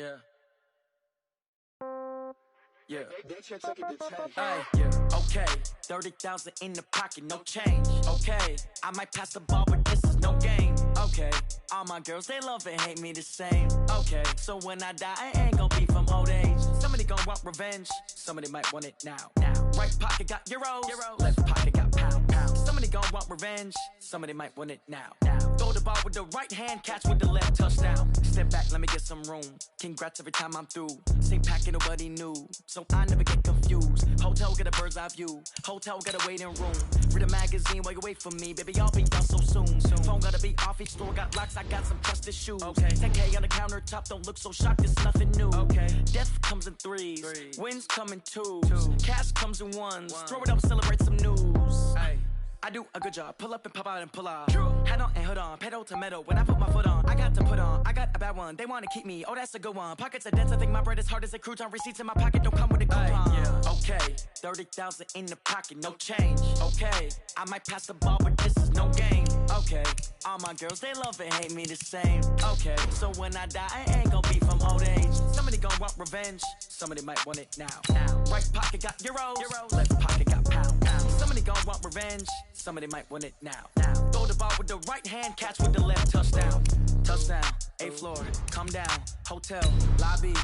Yeah. Yeah. They should take it to 10. Hey, yeah. Okay. 30,000 in the pocket, no change. Okay. I might pass the ball, but this is no game. Okay. All my girls, they love and hate me the same. Okay. So when I die, I ain't gonna be from old age. Somebody gonna want revenge. Somebody might want it now. Right pocket got euros. Left pocket got pound. Somebody gonna want revenge. Somebody might want it now. Throw the ball with the right hand, catch with the left, touchdown. Step back, let me get some room. Congrats every time I'm through. Same packet, nobody knew. So I never get confused. Hotel get a bird's eye view. Hotel got a waiting room. Read a magazine while you wait for me. Baby, I'll be done so soon. Phone gotta be off, each store got locks. I got some trusted shoes. Okay. 10K on the countertop, don't look so shocked, it's nothing new. Okay. Death comes in threes. Wins come in twos. Cash comes in ones. Throw it up, celebrate some news. Ay. I do a good job, pull up and pop out and pull off. Hat on and hood on, pedal to metal. When I put my foot on, I got to put on. I got a bad one, they wanna keep me. Oh, that's a good one. Pockets are dense, I think my bread is hard as a crouton. Receipts in my pocket don't come with a coupon. Yeah. Okay, 30,000 in the pocket, no change. Okay, I might pass the ball, but this is no game. Okay, all my girls, they love and hate me the same. Okay, so when I die, I ain't gonna be from old age. Somebody gonna want revenge, somebody might want it now. Right pocket got euros. Left pocket got pound. Somebody gonna want revenge, somebody might want it now. Throw the ball with the right hand, catch with the left, touchdown. Touchdown, 8th floor, come down, hotel, lobby.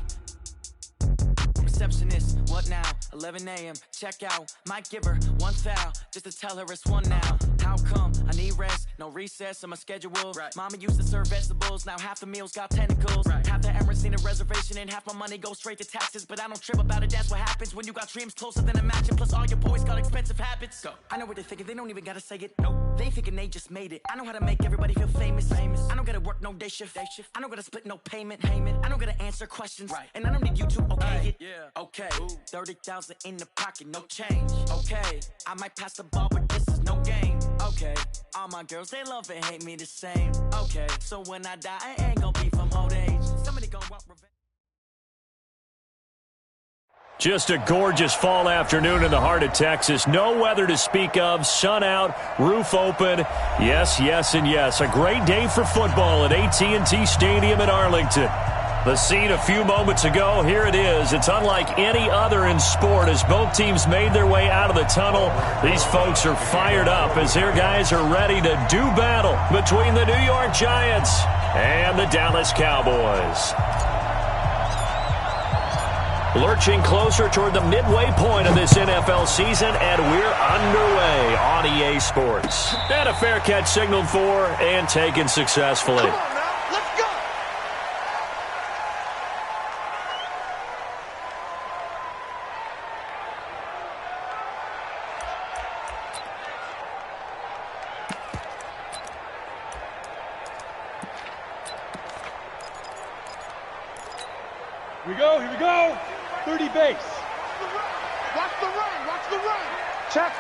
Receptionist, what now? 11 a.m., check out. Might give her one foul, just to tell her it's one now. How come? I need rest, no recess on my schedule. Mama used to serve vegetables, now half the meals got tentacles. Half the Emirates need a reservation and half my money goes straight to taxes. But I don't trip about it, that's what happens when you got dreams closer than a match. And plus all your boys got expensive habits. Go. I know what they're thinking, they don't even gotta say it. Nope. They thinking they just made it. I know how to make everybody feel famous. I don't gotta work no day shift. I don't gotta split no payment. I don't gotta answer questions. And I don't need you to okay it. Okay, 30,000 in the pocket, no change. Okay, I might pass the ball, but this is no game. Okay, all my girls, they love and hate me the same. Okay, so when I die, I ain't gonna be from old age. Somebody gonna want revenge. Just a gorgeous fall afternoon in the heart of Texas. No weather to speak of. Sun out, roof open. Yes, yes, and yes. A great day for football at AT&T Stadium in Arlington. The scene a few moments ago, here it is. It's unlike any other in sport as both teams made their way out of the tunnel. These folks are fired up as their guys are ready to do battle between the New York Giants and the Dallas Cowboys. Lurching closer toward the midway point of this NFL season, and we're underway on EA Sports. And a fair catch signaled for and taken successfully. Come on now, let's go! Here we go. 30 base. Watch the run. Check.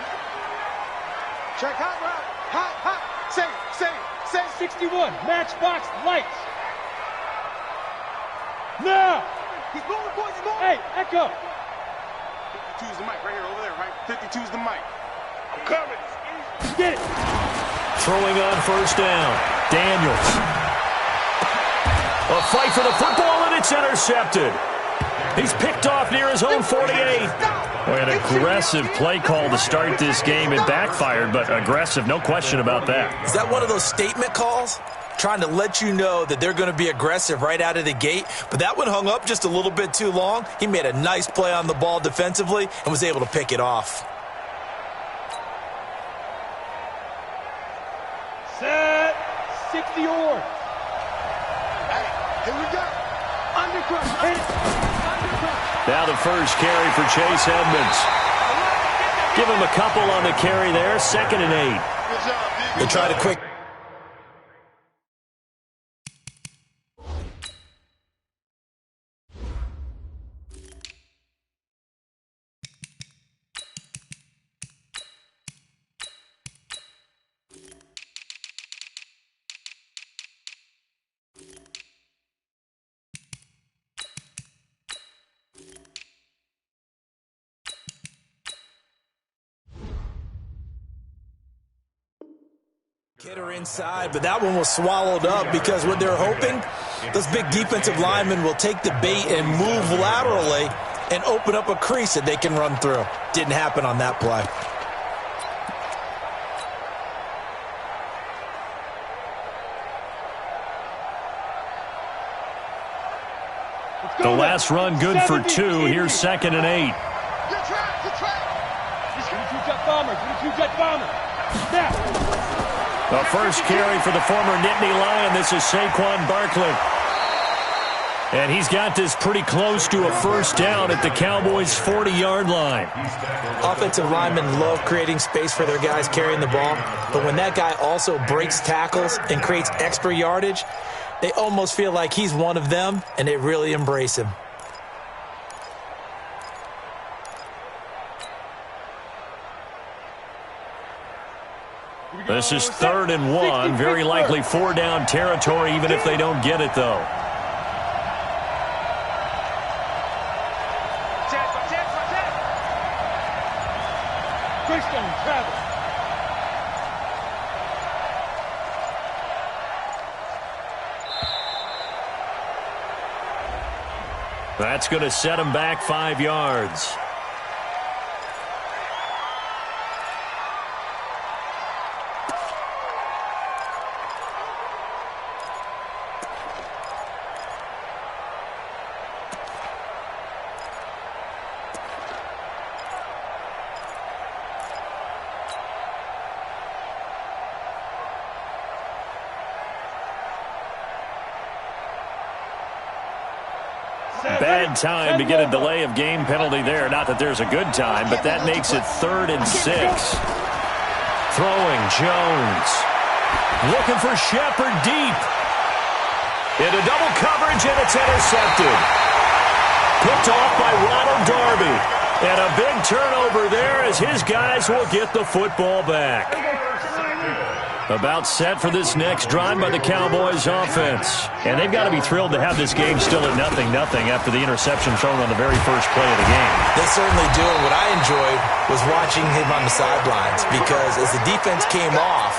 Hot route. Hot. Say. 61, matchbox lights. Now. He's going, boys, he's going. Hey, echo. 52 is the mic, right here, over there, right? 52 is the mic. I'm coming. Get it. Throwing on first down. Daniels. A fight for the football, and it's intercepted. He's picked off near his own 48. An aggressive play call to start this game. It backfired, but aggressive, no question about that. Is that one of those statement calls? Trying to let you know that they're going to be aggressive right out of the gate, but that one hung up just a little bit too long. He made a nice play on the ball defensively and was able to pick it off. Set. 60 or. Here we go. Undercut. Hit it. Now the first carry for Chase Edmonds. Give him a couple on the carry there. 2nd and 8. Good job, D. They tried a quick. Hitter inside, but that one was swallowed up because what they're hoping Those big defensive linemen will take the bait and move laterally and open up a crease that they can run through. Didn't happen on that play. The last run good for 2. Here's 2nd and 8. Jet bomber. Now. The first carry for the former Nittany Lion. This is Saquon Barkley. And he's got this pretty close to a first down at the Cowboys' 40-yard line. Offensive linemen love creating space for their guys carrying the ball, but when that guy also breaks tackles and creates extra yardage, they almost feel like he's one of them, and they really embrace him. This is 3rd and 1. Very likely 4-down territory, even if they don't get it, though. That's going to set him back 5 yards. Bad time to get a delay of game penalty there. Not that there's a good time, but that makes it 3rd and 6. Throwing Jones. Looking for Shepard deep. Into double coverage, and it's intercepted. Picked off by Ronald Darby. And a big turnover there as his guys will get the football back. About set for this next drive by the Cowboys offense. And they've got to be thrilled to have this game still at 0-0 after the interception thrown on the very first play of the game. They certainly do. And what I enjoyed was watching him on the sidelines, because as the defense came off,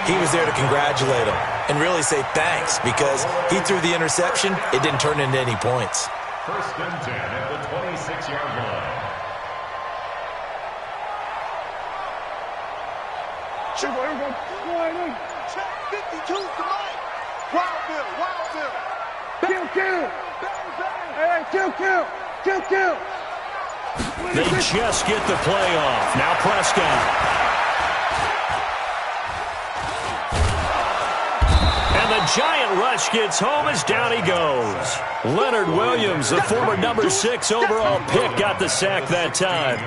he was there to congratulate him and really say thanks, because he threw the interception. It didn't turn into any points. 1st and 10 at the 26-yard line. Check 52 tonight. Wild Bill. Kill. Hey, kill. They just get the play off. Now Prescott. And the giant rush gets home as down he goes. Leonard Williams, the former number 6 overall pick, got the sack that time.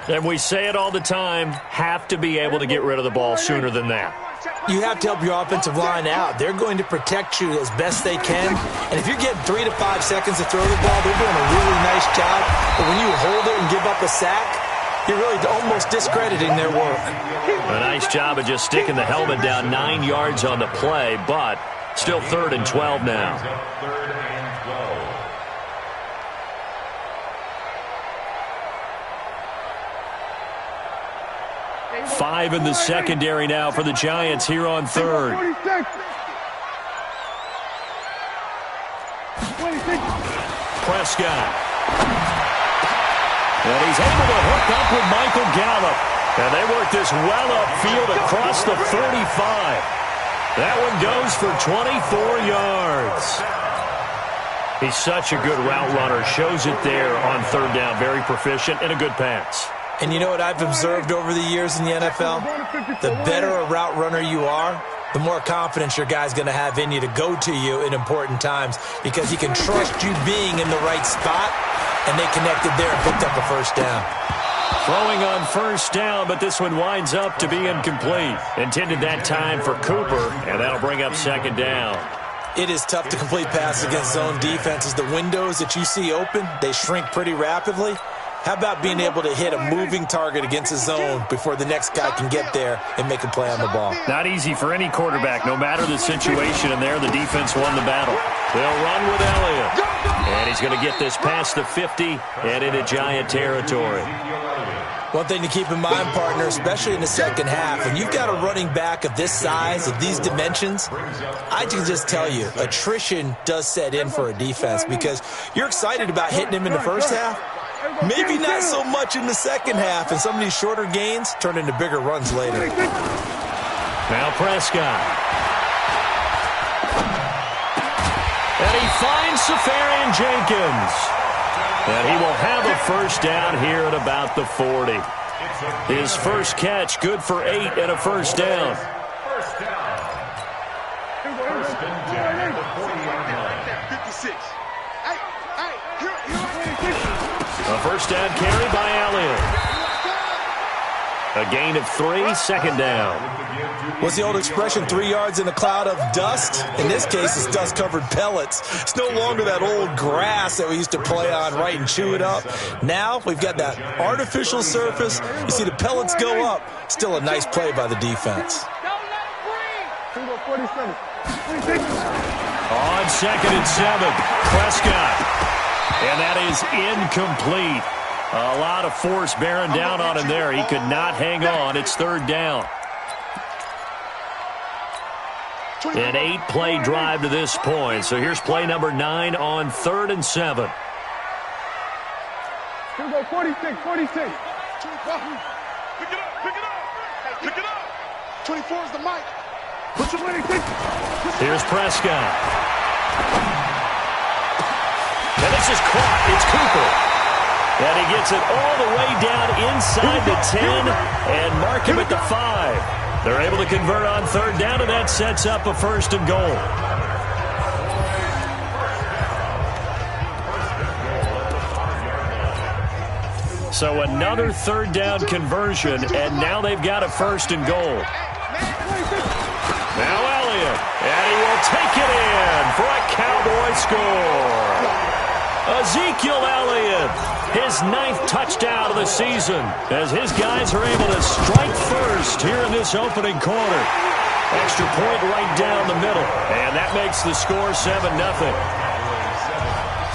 And we say it all the time, have to be able to get rid of the ball sooner than that. You have to help your offensive line out. They're going to protect you as best they can. And if you're getting 3 to 5 seconds to throw the ball, they're doing a really nice job. But when you hold it and give up a sack, you're really almost discrediting their work. A nice job of just sticking the helmet down 9 yards on the play, but still 3rd and 12 now. 3rd and 12. 5 in the secondary now for the Giants here on 3rd. Prescott. And he's able to hook up with Michael Gallup. And they work this well upfield across the 45. That one goes for 24 yards. He's such a good route runner. Shows it there on 3rd down. Very proficient and a good pass. And you know what I've observed over the years in the NFL? The better a route runner you are, the more confidence your guy's going to have in you to go to you in important times, because he can trust you being in the right spot, and they connected there and picked up a first down. Throwing on 1st down, but this one winds up to be incomplete. Intended that time for Cooper, and that'll bring up 2nd down. It is tough to complete passes against zone defenses. The windows that you see open, they shrink pretty rapidly. How about being able to hit a moving target against a zone before the next guy can get there and make a play on the ball? Not easy for any quarterback, no matter the situation, and there the defense won the battle. They'll run with Elliott. And he's going to get this past the 50 and into Giant territory. One thing to keep in mind, partner, especially in the second half, when you've got a running back of this size, of these dimensions, I can just tell you, attrition does set in for a defense because you're excited about hitting him in the first half, maybe not so much in the second half, and some of these shorter gains turn into bigger runs later. Now Prescott. And he finds Safarian Jenkins. And he will have a first down here at about the 40. His first catch, good for 8 and a first down. First down. First and 10 at the 40-yard line. 56. A first down carry by Elliott. A gain of 3, second down. What's the old expression, 3 yards in a cloud of dust? In this case, it's dust-covered pellets. It's no longer that old grass that we used to play on, right, and chew it up. Now we've got that artificial surface. You see the pellets go up. Still a nice play by the defense. On second and 7, Prescott. And that is incomplete. A lot of force bearing down on him there. He could not hang on. It's third down. An 8-play drive to this point. So here's play number 9 on 3rd and 7. Here we go, 46, 46. Pick it up. 24 is the mic. Put your money, take. Here's Prescott. And this is caught. It's Cooper. And he gets it all the way down inside the 10 and mark him at the 5. They're able to convert on third down, and that sets up a first and goal. So another third down conversion, and now they've got a first and goal. Now Elliott, and he will take it in for a Cowboy score. Ezekiel Elliott, his 9th touchdown of the season, as his guys are able to strike first here in this opening quarter. Extra point right down the middle, and that makes the score 7-0.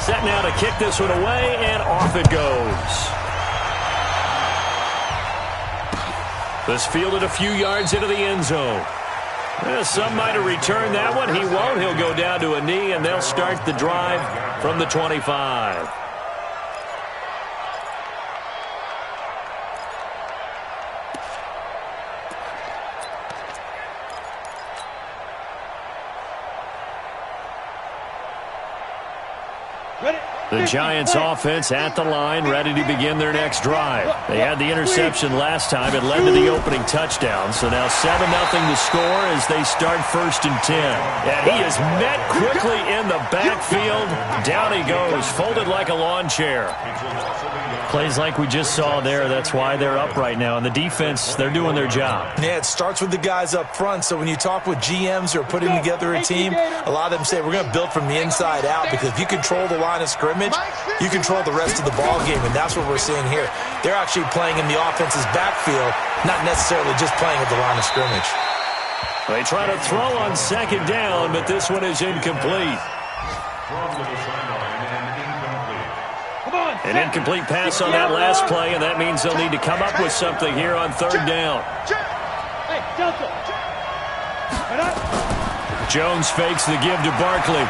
Set now to kick this one away, and off it goes. This fielded a few yards into the end zone. Some might have returned that one. He won't. He'll go down to a knee, and they'll start the drive from the 25. The Giants offense at the line, ready to begin their next drive. They had the interception last time. It led to the opening touchdown. So now 7-0 to score as they start 1st and 10. And he is met quickly in the backfield. Down he goes, folded like a lawn chair. Plays like we just saw there. That's why they're up right now. And the defense, they're doing their job. Yeah, it starts with the guys up front. So when you talk with GMs who are putting together a team, a lot of them say we're going to build from the inside out, because if you control the line of scrimmage, you control the rest of the ball game, and that's what we're seeing here. They're actually playing in the offense's backfield, not necessarily just playing at the line of scrimmage. They try to throw on second down, but this one is incomplete. An incomplete pass on that last play, and that means they'll need to come up with something here on third down. Jones fakes the give to Barkley.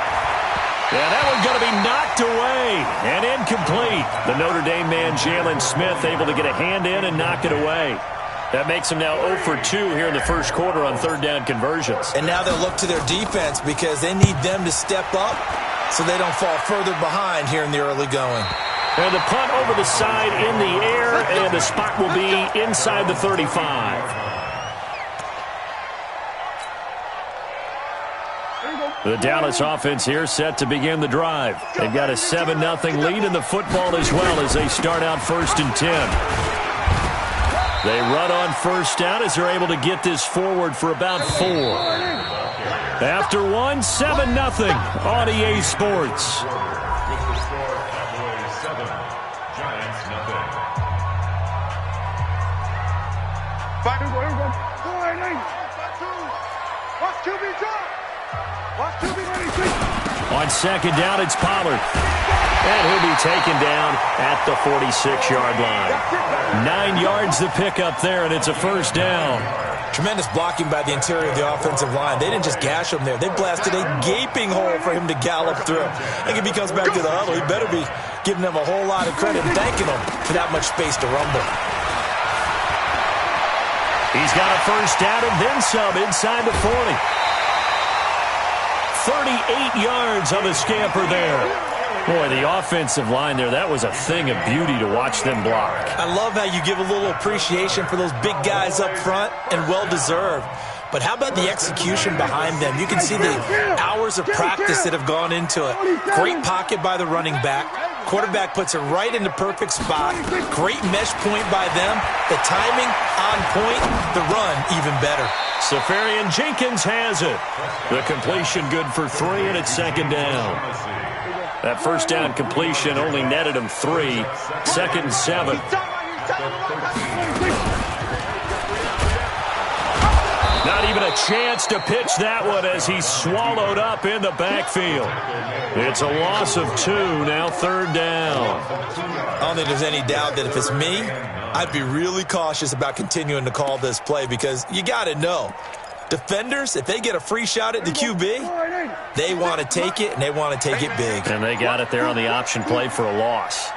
Yeah, that one's going to be knocked away and incomplete. The Notre Dame man, Jalen Smith, able to get a hand in and knock it away. That makes them now 0 for 2 here in the first quarter on third down conversions. And now they'll look to their defense because they need them to step up so they don't fall further behind here in the early going. And the punt over the side in the air, and the spot will be inside the 35. The Dallas offense here set to begin the drive. They've got a 7-0 lead in the football as well as they start out 1st and 10. They run on first down as they're able to get this forward for about 4. After 1, 7-0 on EA Sports. Watch QB drop. On second down, it's Pollard. And he'll be taken down at the 46-yard line. 9 yards to pick up there, and it's a first down. Tremendous blocking by the interior of the offensive line. They didn't just gash him there. They blasted a gaping hole for him to gallop through. I think if he comes back to the huddle, he better be giving them a whole lot of credit and thanking them for that much space to rumble. He's got a first down and then some inside the 40. 38 yards on the scamper there. Boy, the offensive line there, that was a thing of beauty to watch them block. I love how you give a little appreciation for those big guys up front, and well-deserved. But how about the execution behind them? You can see the hours of practice that have gone into it. Great pocket by the running back. Quarterback puts it right in the perfect spot. Great mesh point by them. The timing on point. The run even better. Safarian Jenkins has it. The completion good for 3, and it's second down. That first down completion only netted him 3. Second and 7. Not even a chance to pitch that one as he's swallowed up in the backfield. It's a loss of 2, now third down. I don't think there's any doubt that if it's me, I'd be really cautious about continuing to call this play because you got to know, defenders, if they get a free shot at the QB, they want to take it, and they want to take it big. And they got it there on the option play for a loss.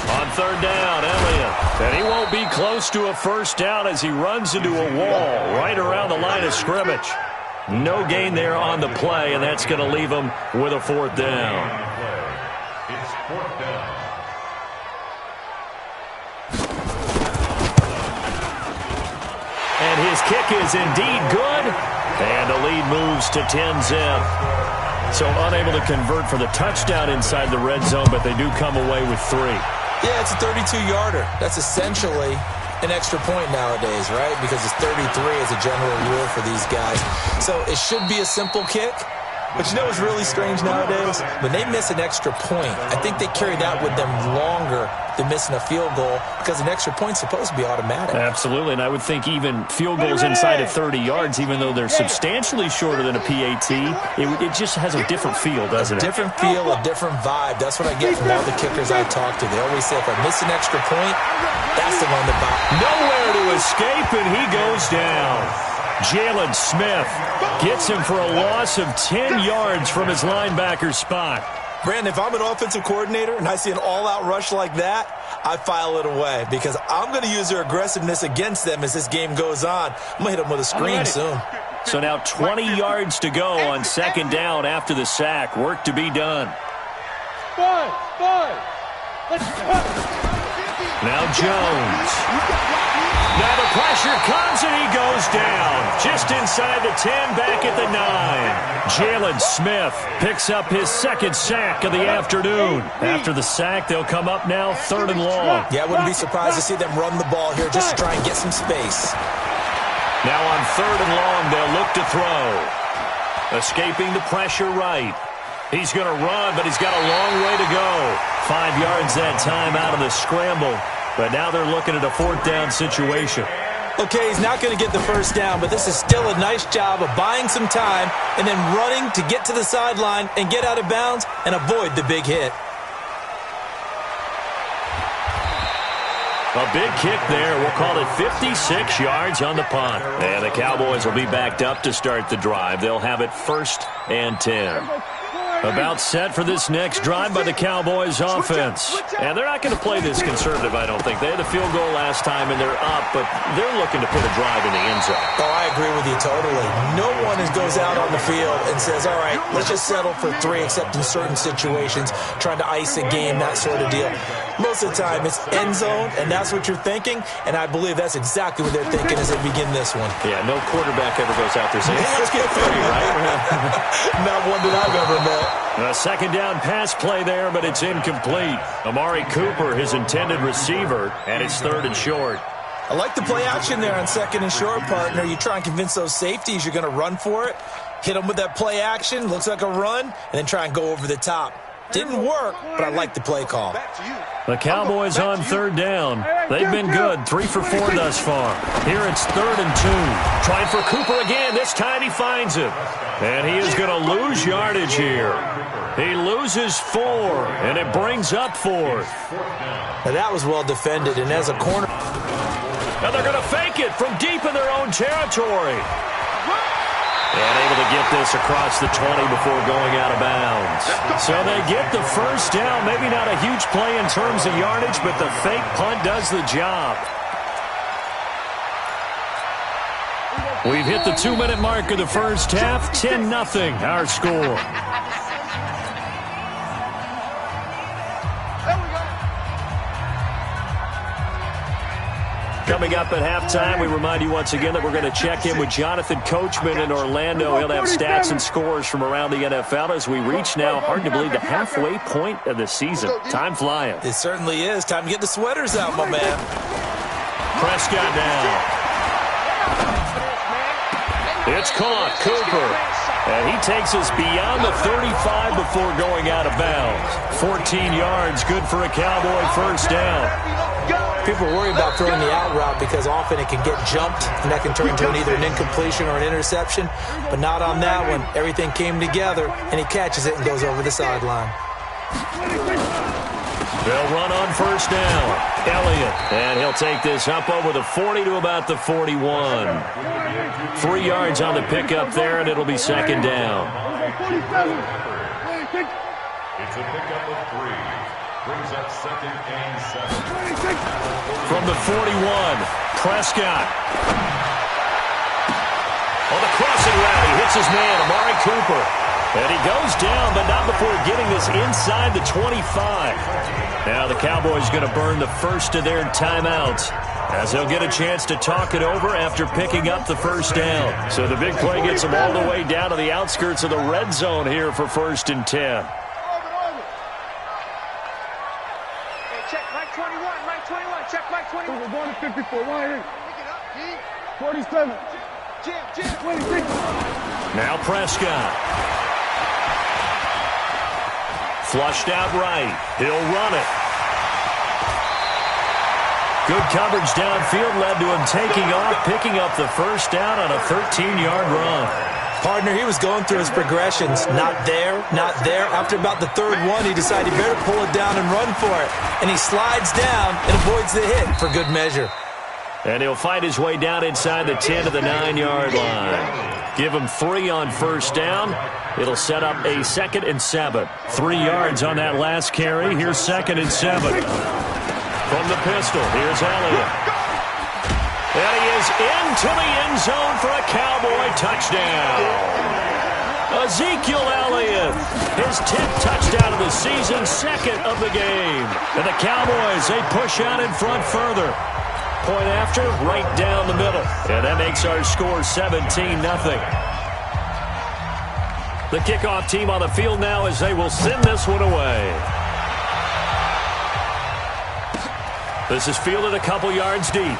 On third down, Elliott. And he won't be close to a first down as he runs into a wall right around the line of scrimmage. No gain there on the play, and that's going to leave him with a fourth down. It's fourth down. And his kick is indeed good. And the lead moves to 10-zip. So unable to convert for the touchdown inside the red zone, but they do come away with 3. Yeah, it's a 32-yarder. That's essentially an extra point nowadays, right? Because it's 33 as a general rule for these guys. So it should be a simple kick. But you know what's really strange nowadays? When they miss an extra point, I think they carry that with them longer than missing a field goal because an extra point's supposed to be automatic. Absolutely, and I would think even field goals inside of 30 yards, even though they're substantially shorter than a PAT, it just has a different feel, doesn't it? A different feel, a different vibe. That's what I get from all the kickers I talk to. They always say, if I miss an extra point, that's the one that bounces. Nowhere to escape, and he goes down. Jalen Smith gets him for a loss of 10 yards from his linebacker spot. Brandon, if I'm an offensive coordinator and I see an all-out rush like that, I file it away because I'm going to use their aggressiveness against them as this game goes on. I'm going to hit them with a screen soon. So now 20 yards to go on second down after the sack. Work to be done. Now Jones. Now the pressure comes and he goes down. Just inside the 10, back at the 9. Jalen Smith picks up his second sack of the afternoon. After the sack, they'll come up now third and long. Yeah, I wouldn't be surprised to see them run the ball here just to try and get some space. Now on third and long, they'll look to throw. Escaping the pressure right. He's going to run, but he's got a long way to go. 5 yards that time out of the scramble. But now they're looking at a fourth down situation. Okay, he's not going to get the first down, but this is still a nice job of buying some time and then running to get to the sideline and get out of bounds and avoid the big hit. A big kick there. We'll call it 56 yards on the punt. And the Cowboys will be backed up to start the drive. They'll have it 1st and 10. About set for this next drive by the Cowboys offense. And they're not going to play this conservative, I don't think. They had a field goal last time, and they're up, but they're looking to put a drive in the end zone. Oh, I agree with you totally. No one goes out on the field and says, all right, let's just settle for 3, except in certain situations, trying to ice a game, that sort of deal. Most of the time, it's end zone, and that's what you're thinking, and I believe that's exactly what they're thinking as they begin this one. Yeah, no quarterback ever goes out there saying, hey, let's get 3, right? Not one that I've ever met. A second down pass play there, but it's incomplete. Amari Cooper, his intended receiver, and it's 3rd and short. I like the play action there on 2nd and short, partner. You try and convince those safeties you're going to run for it. Hit them with that play action. Looks like a run, and then try and go over the top. Didn't work, but I like the play call. The Cowboys on third down. They've been good, 3 for 4 thus far. Here it's 3rd and 2. Trying for Cooper again. This time he finds him. And he is going to lose yardage here. He loses 4, and it brings up 4th. Now that was well defended, and as a corner. Now they're going to fake it from deep in their own territory. And able to get this across the 20 before going out of bounds. So they get the first down. Maybe not a huge play in terms of yardage, but the fake punt does the job. We've hit the 2-minute mark of the first half. 10-0 our score. Coming up at halftime, we remind you once again that we're going to check in with Jonathan Coachman in Orlando. He'll have stats and scores from around the NFL as we reach now, hard to believe, the halfway point of the season. Time flying. It certainly is. Time to get the sweaters out, my man. Prescott down. It's caught. Cooper. And he takes us beyond the 35 before going out of bounds. 14 yards, good for a Cowboy first down. People worry about throwing the out route because often it can get jumped, and that can turn into either an incompletion or an interception. But not on that one. Everything came together, and he catches it and goes over the sideline. They'll run on first down. Elliott, and he'll take this up over the 40 to about the 41. 3 yards on the pickup there, and it'll be second down. It's a pickup of 3. Brings up 2nd and 7. From the 41, Prescott. On the crossing route, he hits his man, Amari Cooper. And he goes down, but not before getting this inside the 25. Now the Cowboys going to burn the first of their timeouts as they'll get a chance to talk it over after picking up the first down. So the big play gets them all the way down to the outskirts of the red zone here for 1st and 10. Check Mike 21. We're going to 54. 47. 26. Now Prescott. Flushed out right. He'll run it. Good coverage downfield led to him taking off, picking up the first down on a 13-yard run. Partner, he was going through his progressions. Not there, not there. After about the 3rd one, he decided he better pull it down and run for it. And he slides down and avoids the hit for good measure. And he'll fight his way down inside the 10 to the 9-yard line. Give him 3 on first down. It'll set up a 2nd and 7. 3 yards on that last carry. Here's 2nd and 7. From the pistol, here's Elliott. And he is into the end zone for a Cowboy touchdown. Ezekiel Elliott, his 10th touchdown of the season, 2nd of the game. And the Cowboys, they push out in front further. Point after, right down the middle. And that makes our score 17-0. The kickoff team on the field now as they will send this one away. This is fielded a couple yards deep.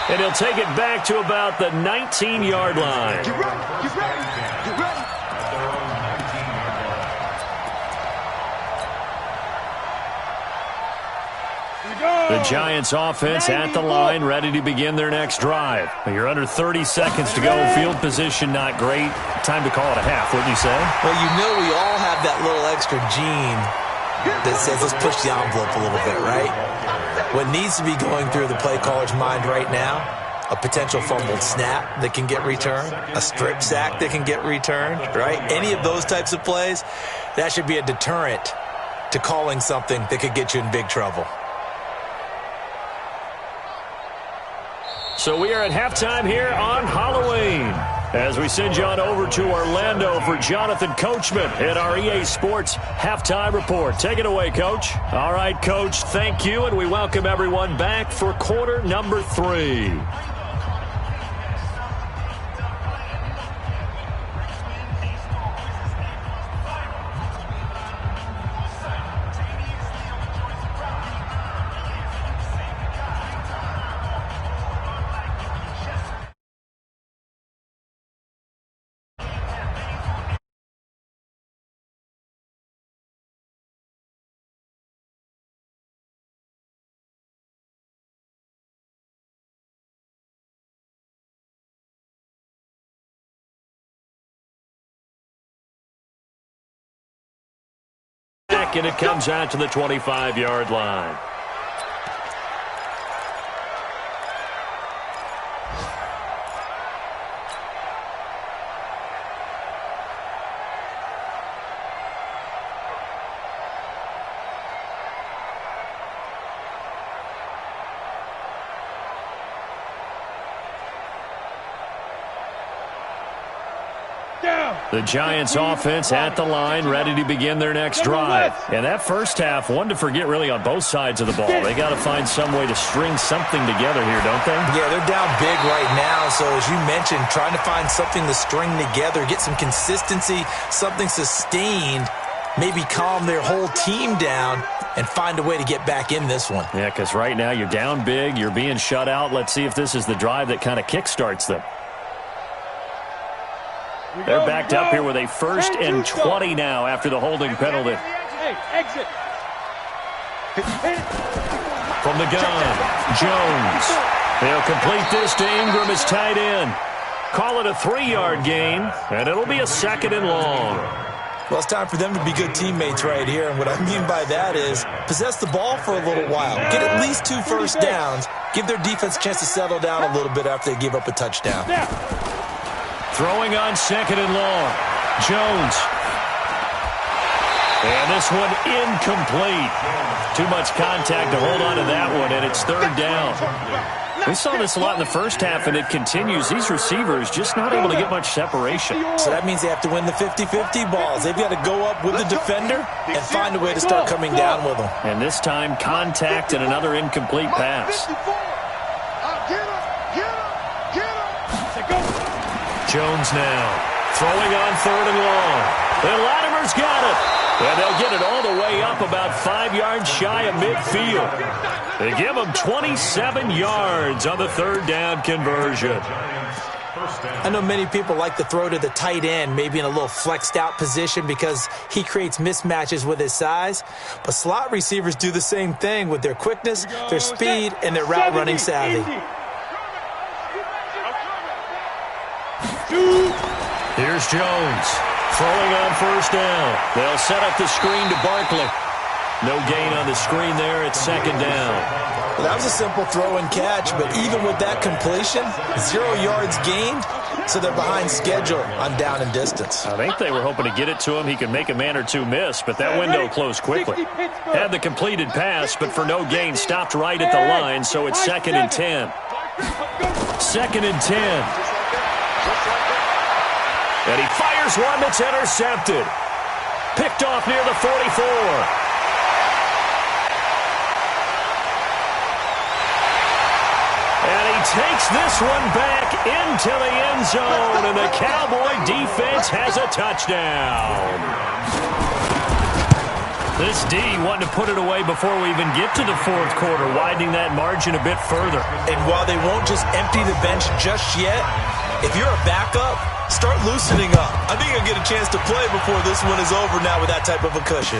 And he'll take it back to about the 19-yard line. Get ready. Get ready. Get ready. The Giants offense at the line, ready to begin their next drive. You're under 30 seconds to go. Field position not great. Time to call it a half, wouldn't you say? Well, you know we all have that little extra gene that says let's push the envelope a little bit, right? What needs to be going through the play caller's mind right now, a potential fumbled snap that can get returned, a strip sack that can get returned, right? Any of those types of plays, that should be a deterrent to calling something that could get you in big trouble. So we are at halftime here on Halloween as we send you on over to Orlando for Jonathan Coachman at our EA Sports Halftime Report. Take it away, Coach. All right, Coach, thank you, and we welcome everyone back for quarter number 3. second. It comes out to the 25-yard line. The Giants offense at the line, ready to begin their next drive. And that first half, one to forget really on both sides of the ball. They got to find some way to string something together here, don't they? Yeah, they're down big right now. So as you mentioned, trying to find something to string together, get some consistency, something sustained, maybe calm their whole team down and find a way to get back in this one. Yeah, because right now you're down big, you're being shut out. Let's see if this is the drive that kind of kickstarts them. They're backed up here with a 1st and 20 now after the holding penalty. Exit. From the gun, Jones. They'll complete this to Ingram as tight end. Call it a 3-yard gain, and it'll be a 2nd and long. Well, it's time for them to be good teammates right here. And what I mean by that is possess the ball for a little while. Get at least 2 first downs. Give their defense a chance to settle down a little bit after they give up a touchdown. Throwing on 2nd and long. Jones. And this one incomplete. Too much contact to hold on to that one, and it's 3rd down. We saw this a lot in the first half, and it continues. These receivers just not able to get much separation. So that means they have to win the 50-50 balls. They've got to go up with the defender and find a way to start coming down with them. And this time, contact and another incomplete pass. Jones now throwing on 3rd and long. And Latimer's got it. And they'll get it all the way up about 5 yards shy of midfield. They give them 27 yards on the 3rd down conversion. I know many people like to throw to the tight end, maybe in a little flexed out position because he creates mismatches with his size. But slot receivers do the same thing with their quickness, their speed, and their route running savvy. Here's Jones throwing on 1st down. They'll set up the screen to Barkley. No gain on the screen there. It's 2nd down. Well, that was a simple throw and catch, but even with that completion, 0 yards gained, so they're behind schedule on down and distance. I think they were hoping to get it to him. He could make a man or two miss, but that window closed quickly. Had the completed pass, but for no gain, stopped right at the line, so it's 2nd and 10. 2nd and 10. And he fires one that's intercepted. Picked off near the 44. And he takes this one back into the end zone, and the Cowboy defense has a touchdown. This D wanting to put it away before we even get to the 4th quarter, widening that margin a bit further. And while they won't just empty the bench just yet, if you're a backup, start loosening up. I think you'll get a chance to play before this one is over now with that type of a cushion.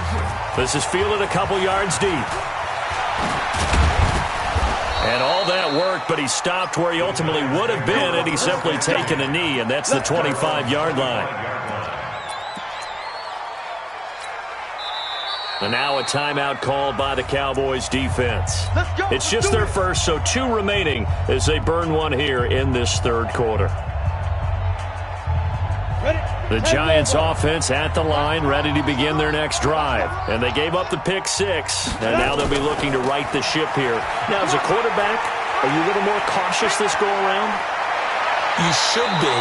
This is fielded a couple yards deep. And all that work, but he stopped where he ultimately would have been had he simply taken a knee, and that's the 25-yard line. And now a timeout called by the Cowboys defense. It's just their first, so 2 remaining as they burn one here in this 3rd quarter. The Giants offense at the line, ready to begin their next drive. And they gave up the pick 6, and now they'll be looking to right the ship here. Now, as a quarterback, are you a little more cautious this go-around? You should be,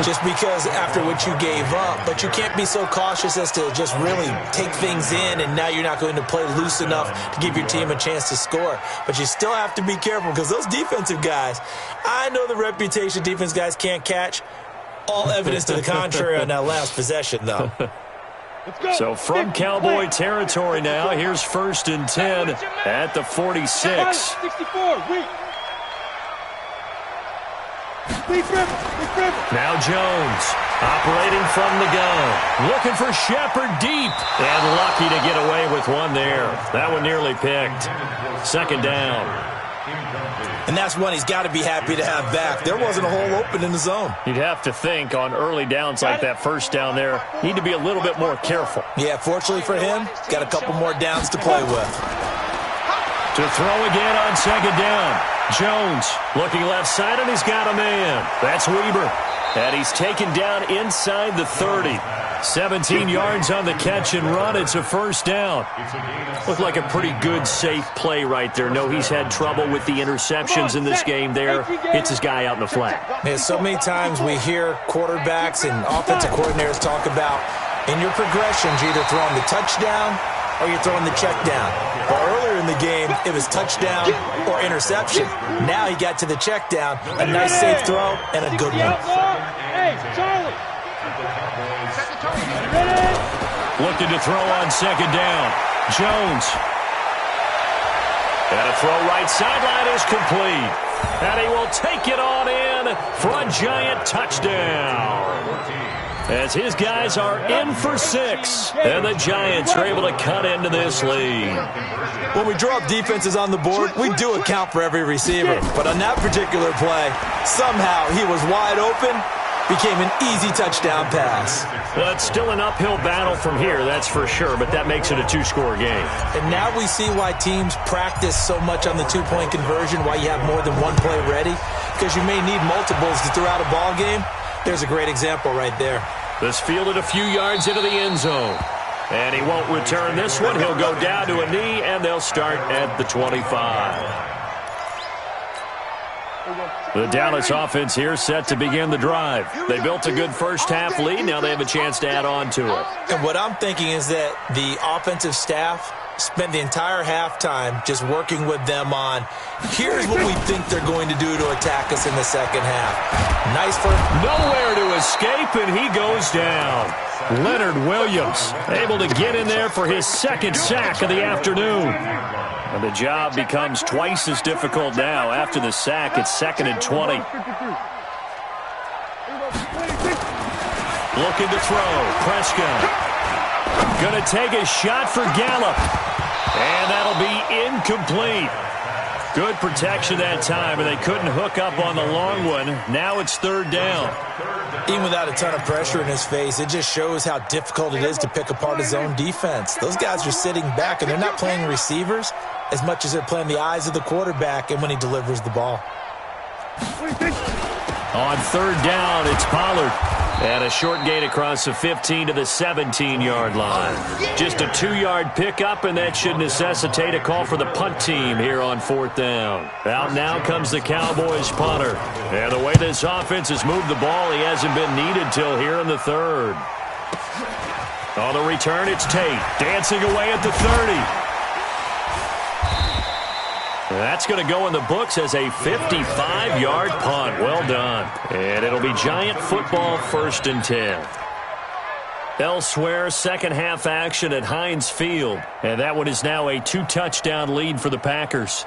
just because after what you gave up. But you can't be so cautious as to just really take things in, and now you're not going to play loose enough to give your team a chance to score. But you still have to be careful because those defensive guys, I know the reputation defense guys can't catch. All evidence to the contrary on that last possession, though. So from Cowboy territory now, here's 1st and 10 at the 46. Now Jones operating from the gun, looking for Shepard deep, and lucky to get away with one there. That one nearly picked. 2nd down. And that's one he's got to be happy to have back. There wasn't a hole open in the zone. You'd have to think on early downs like that first down there, need to be a little bit more careful. Yeah, fortunately for him, got a couple more downs to play with. To throw again on second down. Jones looking left side, and he's got a man. That's Weber. And he's taken down inside the 30. 17 yards on the catch and run. It's a first down. Looked like a pretty good, safe play right there. No, he's had trouble with the interceptions in this game there. Hits his guy out in the flat. Yeah, so many times we hear quarterbacks and offensive coordinators talk about in your progressions, you're either throwing the touchdown or you're throwing the check down. But earlier in the game, it was touchdown or interception. Now he got to the check down, a nice safe throw, and a good one. Hey, Charlie. Looking to throw on second down. Jones. And a throw right sideline is complete. And he will take it on in for a giant touchdown. As his guys are in for 6. And the Giants are able to cut into this lead. When we draw up defenses on the board, we do account for every receiver. But on that particular play, somehow he was wide open. Became an easy touchdown pass. Well, it's still an uphill battle from here, that's for sure, but that makes it a 2-score game. And now we see why teams practice so much on the 2-point conversion, why you have more than one play ready, because you may need multiples to throw out a ball game. There's a great example right there. This fielded a few yards into the end zone. And he won't return this one. He'll go down to a knee, and they'll start at the 25. The Dallas offense here set to begin the drive. They built a good first-half lead. Now they have a chance to add on to it. And what I'm thinking is that the offensive staff spent the entire halftime just working with them on, here's what we think they're going to do to attack us in the second half. Nice for nowhere to escape, and he goes down. Leonard Williams able to get in there for his second sack of the afternoon. And the job becomes twice as difficult now. After the sack, it's 2nd and 20. Looking to throw. Prescott. Going to take a shot for Gallup. And that'll be incomplete. Good protection that time, and they couldn't hook up on the long one. Now it's 3rd down. Even without a ton of pressure in his face, it just shows how difficult it is to pick apart his own defense. Those guys are sitting back, and they're not playing receivers as much as they're playing the eyes of the quarterback and when he delivers the ball. On 3rd down, it's Pollard. And a short gain across the 15 to the 17-yard line. Just a 2-yard pickup, and that should necessitate a call for the punt team here on 4th down. Out now comes the Cowboys punter. And the way this offense has moved the ball, he hasn't been needed till here in the 3rd. On the return, it's Tate dancing away at the 30. That's going to go in the books as a 55-yard punt. Well done. And it'll be Giant football, 1st and 10. Elsewhere, second half action at Heinz Field. And that one is now a 2-touchdown lead for the Packers.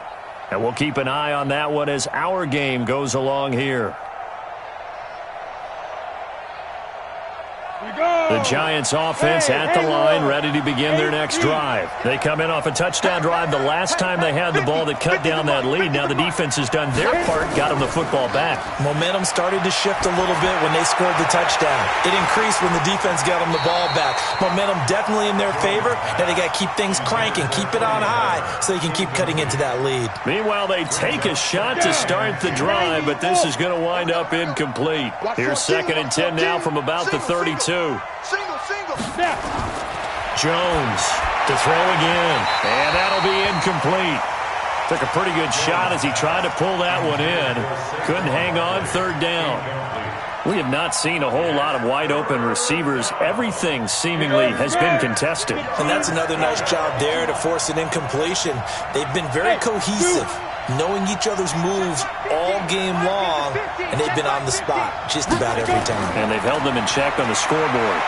And we'll keep an eye on that one as our game goes along here. The Giants offense at the line, ready to begin their next drive. They come in off a touchdown drive the last time they had the ball that cut down that lead. Now the defense has done their part, got them the football back. Momentum started to shift a little bit when they scored the touchdown. It increased when the defense got them the ball back. Momentum definitely in their favor. Now they got to keep things cranking, keep it on high so they can keep cutting into that lead. Meanwhile, they take a shot to start the drive, but this is going to wind up incomplete. Here's 2nd and 10 now from about the 32. Single. Jones to throw again, and that'll be incomplete. Took a pretty good shot as he tried to pull that one in. Couldn't hang on, 3rd down. We have not seen a whole lot of wide-open receivers. Everything seemingly has been contested. And that's another nice job there to force an incompletion. They've been very cohesive, knowing each other's moves all game long, and they've been on the spot just about every time. And they've held them in check on the scoreboard.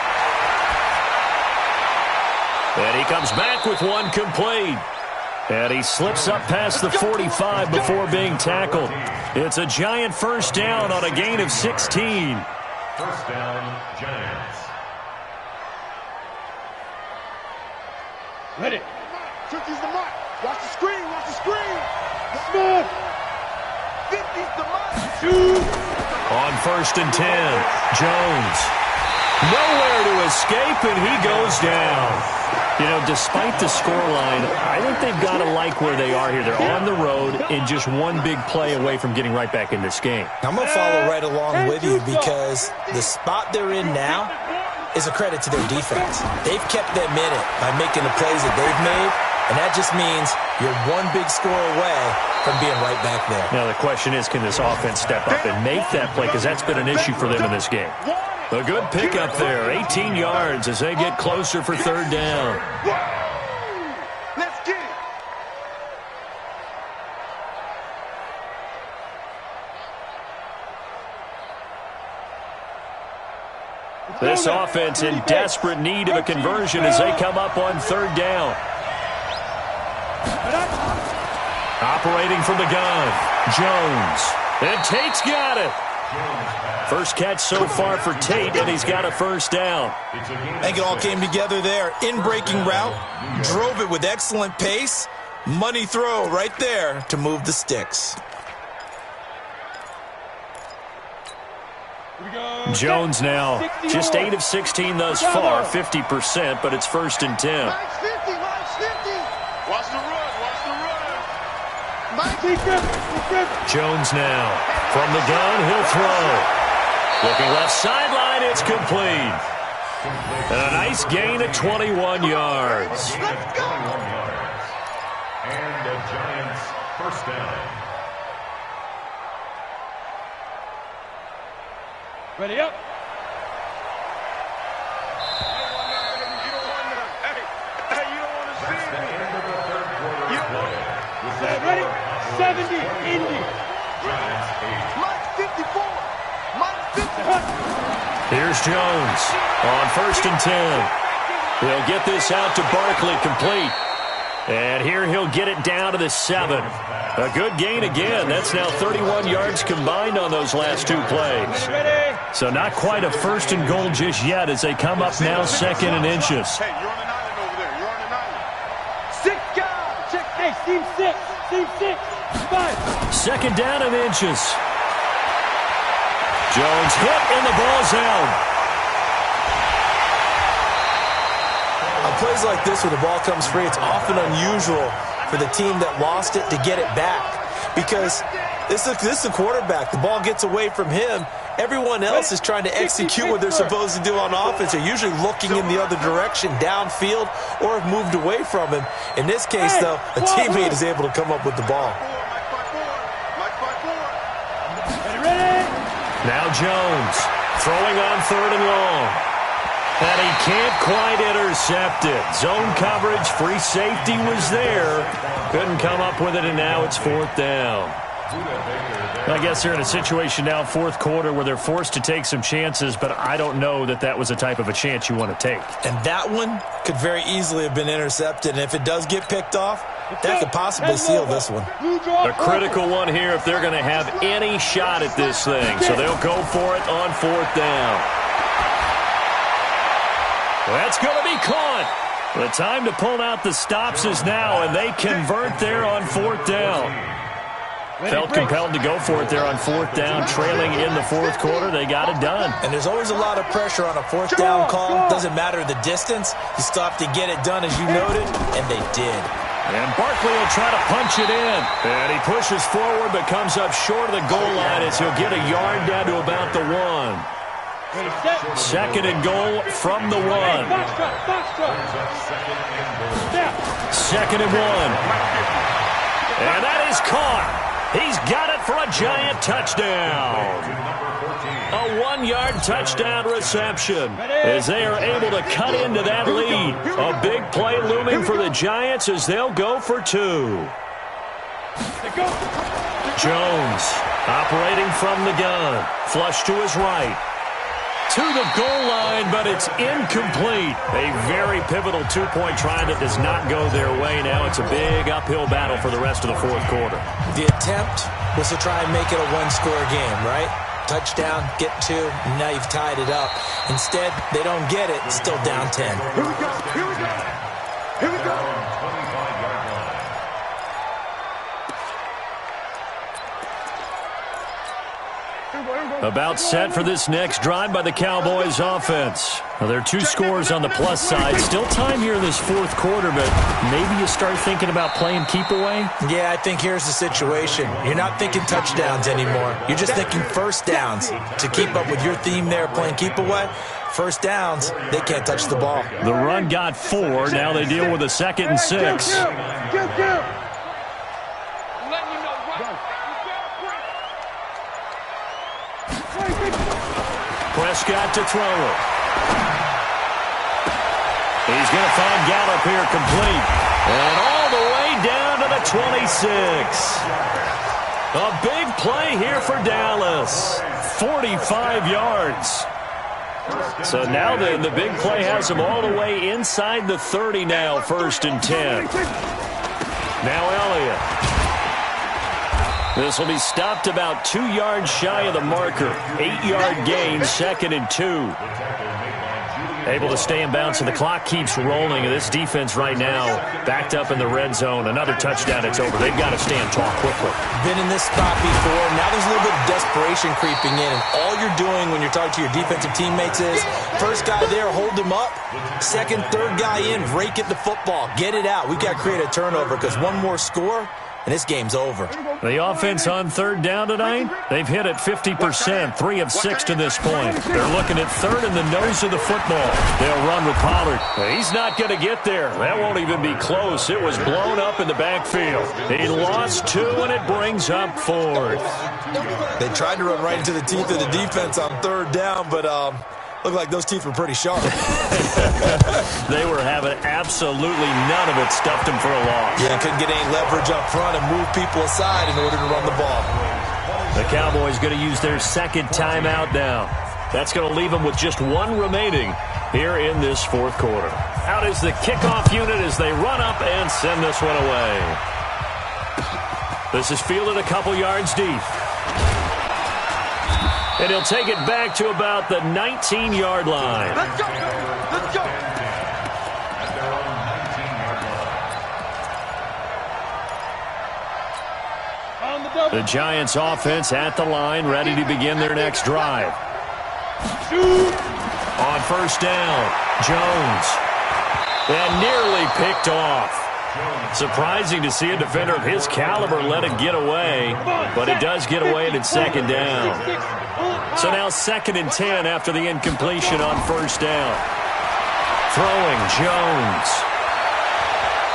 And he comes back with one complete. And he slips up past the 45 before being tackled. It's a Giant 1st down on a gain of 16. 1st down, Giants. Ready. Took the mark. Watch the screen, watch the screen. Smith. 50's the mark. On 1st and 10, Jones. Nowhere to escape, and he goes down. You know, despite the scoreline, I think they've got to like where they are here. They're on the road and just one big play away from getting right back in this game. I'm going to follow right along with you because the spot they're in now is a credit to their defense. They've kept them in it by making the plays that they've made, and that just means you're one big score away from being right back there. Now the question is, can this offense step up and make that play? Because that's been an issue for them in this game. A good pickup there, 18 yards as they get closer for 3rd down. Let's get it. This offense in desperate need of a conversion as they come up on 3rd down. Operating from the gun, Jones. And Tate's got it. First catch so far for Tate, and he's got a 1st down. I think it all came together there. In-breaking route, drove it with excellent pace. Money throw right there to move the sticks. Jones now just 8 of 16 thus far, 50%, but it's 1st and 10. Mike's 50, Mike's 50. Watch the run, watch the run. Mike's 50. Jones now from the gun, he'll throw. Looking left sideline, it's complete. And a nice gain of 21 yards. Let's go. And the Giants' 1st down. Ready up. Ready? 70, Indy. Mike's 54. Mike's 50. Here's Jones on 1st and 10. He'll get this out to Barkley, complete. And here he'll get it down to the 7. A good gain again. That's now 31 yards combined on those last 2 plays. So not quite a 1st and goal just yet as they come up now 2nd and inches. Hey, you're on an island over there. You're on an island. 6 guys. Check. Hey, team 6. Team 6. 5. 2nd down and inches. Jones hit and the ball's out. On plays like this where the ball comes free, it's often unusual for the team that lost it to get it back because this is the quarterback. The ball gets away from him. Everyone else is trying to execute what they're supposed to do on offense. They're usually looking in the other direction, downfield, or have moved away from him. In this case, though, a teammate is able to come up with the ball. Now Jones throwing on 3rd and long. And he can't quite intercept it. Zone coverage, free safety was there. Couldn't come up with it, and now it's 4th down. I guess they're in a situation now, 4th quarter, where they're forced to take some chances, but I don't know that that was the type of a chance you want to take. And that one could very easily have been intercepted, and if it does get picked off, that could possibly seal this one. A critical one here if they're going to have any shot at this thing. So they'll go for it on 4th down. That's going to be caught. The time to pull out the stops is now, and they convert there on 4th down. Felt compelled to go for it there on 4th down, trailing in the 4th quarter. They got it done. And there's always a lot of pressure on a 4th down call. Doesn't matter the distance. You still have to get it done, as you noted, and they did. And Barkley will try to punch it in. And he pushes forward but comes up short of the goal line as he'll get a yard down to about the 1. 2nd and goal from the 1. 2nd and 1. And that is caught. He's got it for a Giant touchdown. A 1-yard touchdown reception as they are able to cut into that lead. A big play looming for the Giants as they'll go for 2. Jones operating from the gun. Flush to his right. To the goal line, but it's incomplete. A very pivotal 2-point try that does not go their way. Now it's a big uphill battle for the rest of the 4th quarter. The attempt was to try and make it a 1-score game, right? Touchdown, get 2, and now you've tied it up. Instead, they don't get it, still down 10. Here we go. Here we go. Here we go. About set for this next drive by the Cowboys offense. Well, there are 2 scores on the plus side. Still time here in this fourth quarter, but maybe you start thinking about playing keep away? Yeah, I think here's the situation. You're not thinking touchdowns anymore. You're just thinking first downs. To keep up with your theme there, playing keep away, first downs, they can't touch the ball. The run got 4. Now they deal with a 2nd and 6. Prescott to throw it. He's going to find Gallup here complete. And all the way down to the 26. A big play here for Dallas. 45 yards. So now then, the big play has him all the way inside the 30 now, 1st and 10. Now Elliott. This will be stopped about 2 yards shy of the marker. 8-yard gain, 2nd and 2. Able to stay in bounds, and the clock keeps rolling. And this defense right now backed up in the red zone. Another touchdown, it's over. They've got to stand tall quickly. Been in this spot before. Now there's a little bit of desperation creeping in. And all you're doing when you're talking to your defensive teammates is, first guy there, hold him up. Second, third guy in, rake at the football. Get it out. We've got to create a turnover because one more score, and this game's over. The offense on 3rd down tonight, they've hit it 50%, 3 of 6 to this point. They're looking at 3rd in the nose of the football. They'll run with Pollard. He's not going to get there. That won't even be close. It was blown up in the backfield. He lost 2, and it brings up 4th. They tried to run right into the teeth of the defense on 3rd down, but looked like those teeth were pretty sharp. They were having absolutely none of it. Stuffed him for a loss. Yeah, couldn't get any leverage up front and move people aside in order to run the ball. The Cowboys going to use their 2nd timeout now. That's going to leave them with just 1 remaining here in this 4th quarter. Out is the kickoff unit as they run up and send this one away. This is fielded a couple yards deep. And he'll take it back to about the 19-yard line. Let's go. Let's go. The Giants offense at the line, ready to begin their next drive. On 1st down, Jones. And nearly picked off. Surprising to see a defender of his caliber let it get away, but it does get away and it's 2nd down. So now 2nd and 10 after the incompletion on 1st down. Throwing Jones.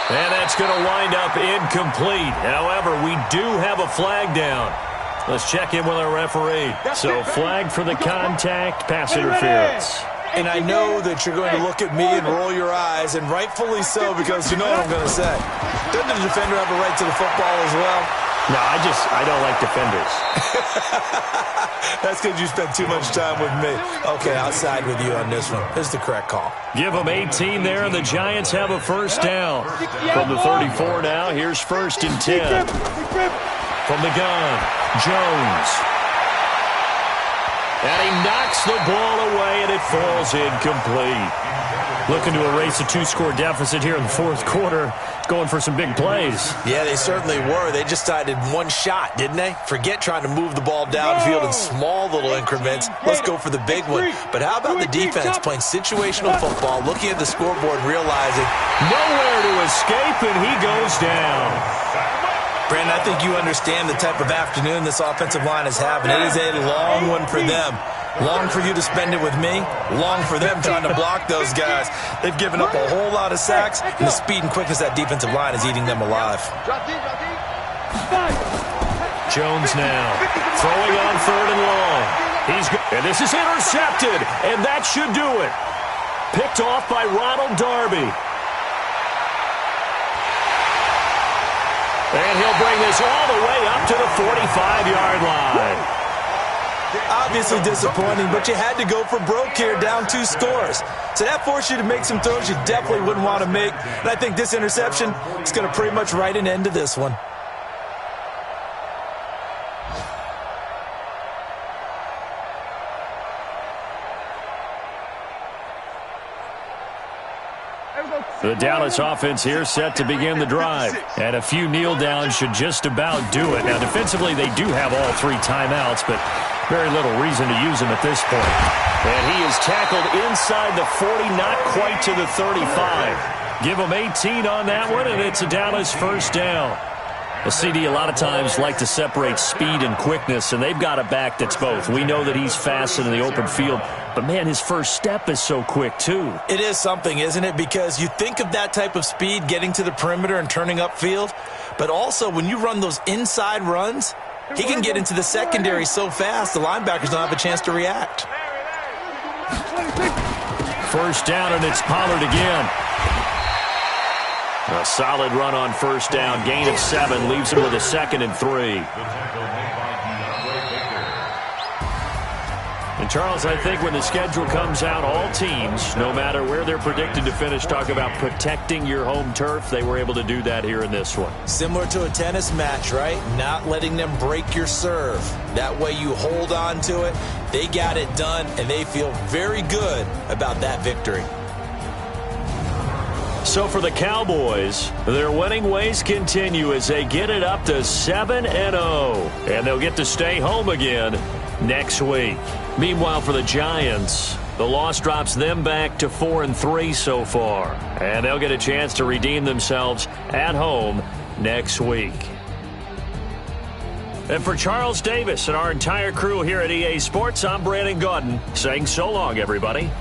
And that's going to wind up incomplete. However, we do have a flag down. Let's check in with our referee. So flag for the contact, pass interference. And I know that you're going to look at me and roll your eyes, and rightfully so, because you know what I'm going to say. Doesn't the defender have a right to the football as well? No, I don't like defenders. That's because you spent too much time with me. Okay, I'll side with you on this one. This is the correct call. Give them 18 there, and the Giants have a 1st down. From the 34 now, here's 1st and 10. From the gun, Jones. And he knocks the ball away, and it falls incomplete. Looking to erase a 2-score deficit here in the 4th quarter. Going for some big plays. Yeah, they certainly were. They just decided one shot, didn't they? Forget trying to move the ball downfield in small little increments. Let's go for the big one. But how about the defense playing situational football, looking at the scoreboard, realizing nowhere to escape, and he goes down. Brandon, I think you understand the type of afternoon this offensive line is having. It is a long one for them. Long for you to spend it with me. Long for them trying to block those guys. They've given up a whole lot of sacks, and the speed and quickness of that defensive line is eating them alive. Jones now throwing on 3rd and long. And this is intercepted, and that should do it. Picked off by Ronald Darby. And he'll bring this all the way up to the 45-yard line. Obviously disappointing, but you had to go for broke here, down 2 scores. So that forced you to make some throws you definitely wouldn't want to make. And I think this interception is going to pretty much write an end to this one. The Dallas offense here set to begin the drive. And a few kneel downs should just about do it. Now, defensively, they do have all 3 timeouts, but very little reason to use them at this point. And he is tackled inside the 40, not quite to the 35. Give him 18 on that one, and it's a Dallas first down. Well, CD, a lot of times like to separate speed and quickness, and they've got a back that's both. We know that he's fast in the open field, but, man, his first step is so quick, too. It is something, isn't it? Because you think of that type of speed getting to the perimeter and turning upfield, but also when you run those inside runs, he can get into the secondary so fast the linebackers don't have a chance to react. First down, and it's Pollard again. A solid run on first down. Gain of 7 leaves him with a 2nd and 3. And, Charles, I think when the schedule comes out, all teams, no matter where they're predicted to finish, talk about protecting your home turf. They were able to do that here in this one. Similar to a tennis match, right? Not letting them break your serve. That way you hold on to it. They got it done, and they feel very good about that victory. So for the Cowboys, their winning ways continue as they get it up to 7-0. And they'll get to stay home again next week. Meanwhile, for the Giants, the loss drops them back to 4-3 so far. And they'll get a chance to redeem themselves at home next week. And for Charles Davis and our entire crew here at EA Sports, I'm Brandon Gaudin saying so long, everybody.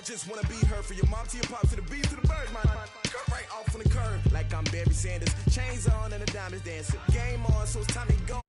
I just wanna be heard for your mom to your pops to the beat to the birds, man. Cut right off on the curb like I'm Barry Sanders. Chains on and the diamonds dancing. Game on, so it's time to go.